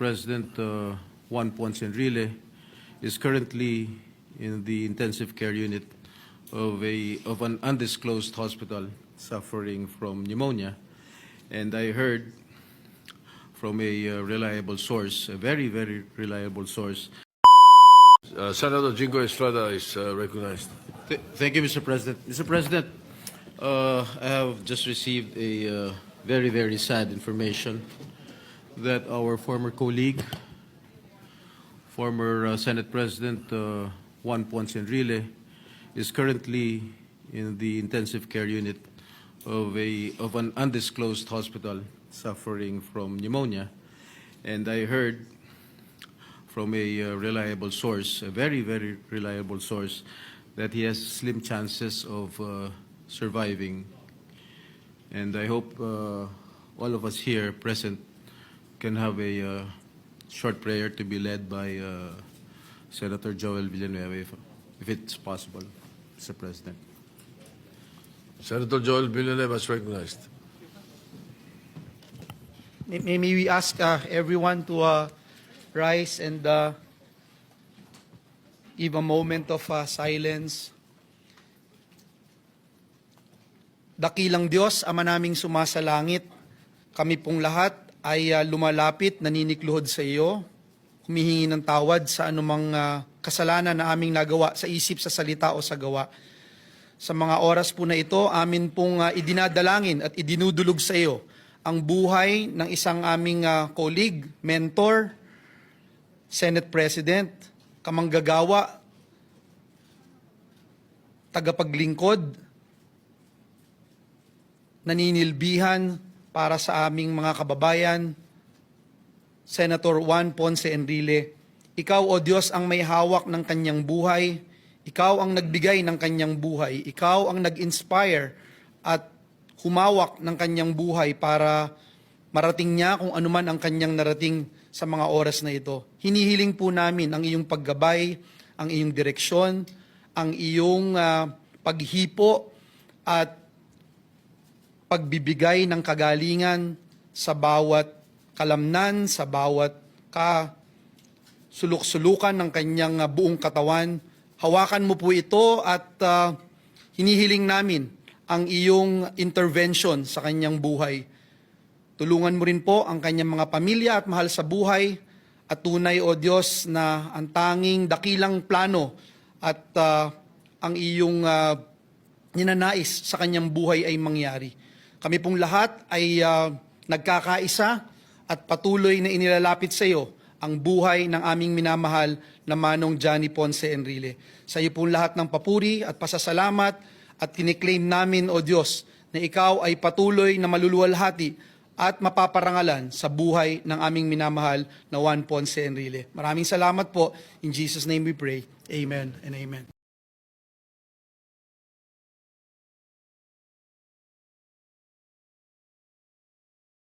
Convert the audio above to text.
President Juan Ponce Enrile is currently in the intensive care unit of an undisclosed hospital suffering from pneumonia. And I heard from a reliable source, a very, very reliable source. Senator Jingo Estrada is recognized. Thank you, Mr. President. Mr. President, I have just received a very, very sad information that our former colleague, former Senate President Juan Ponce Enrile, is currently in the intensive care unit of an undisclosed hospital suffering from pneumonia. And I heard from a reliable source, a very, very reliable source, that he has slim chances of surviving. And I hope all of us here present can have a short prayer to be led by Senator Joel Villanueva, if it's possible, Mr. President. Senator Joel Villanueva is recognized. May we ask everyone to rise and give a moment of silence. Dakilang Diyos, Ama naming sumasalangit, kami pong lahat ay lumalapit, naninikluhod sa iyo, humihingi ng tawad sa anumang kasalanan na aming nagawa sa isip, sa salita o sa gawa. Sa mga oras po na ito, amin pong idinadalangin at idinudulog sa iyo ang buhay ng isang aming colleague, mentor, Senate President, kamanggagawa, tagapaglingkod, naninilbihan para sa aming mga kababayan, Senator Juan Ponce Enrile. Ikaw, O Diyos, ang may hawak ng kanyang buhay. Ikaw ang nagbigay ng kanyang buhay. Ikaw ang nag-inspire at humawak ng kanyang buhay para marating niya kung anuman ang kanyang narating sa mga oras na ito. Hinihiling po namin ang iyong paggabay, ang iyong direksyon, ang iyong paghipo at pagbibigay ng kagalingan sa bawat kalamnan, sa bawat suluk-sulukan ng kanyang buong katawan. Hawakan mo po ito at hinihiling namin ang iyong intervention sa kanyang buhay. Tulungan mo rin po ang kanyang mga pamilya at mahal sa buhay at tunay, O Diyos, na ang tanging dakilang plano at ang iyong ninanais sa kanyang buhay ay mangyari. Kami pong lahat ay nagkakaisa at patuloy na inilalapit sa iyo ang buhay ng aming minamahal na Manong Johnny Ponce Enrile. Sa iyo pong lahat ng papuri at pasasalamat at kiniklaim namin, O Diyos, na ikaw ay patuloy na maluluwalhati at mapaparangalan sa buhay ng aming minamahal na Juan Ponce Enrile. Maraming salamat po. In Jesus' name we pray. Amen and amen.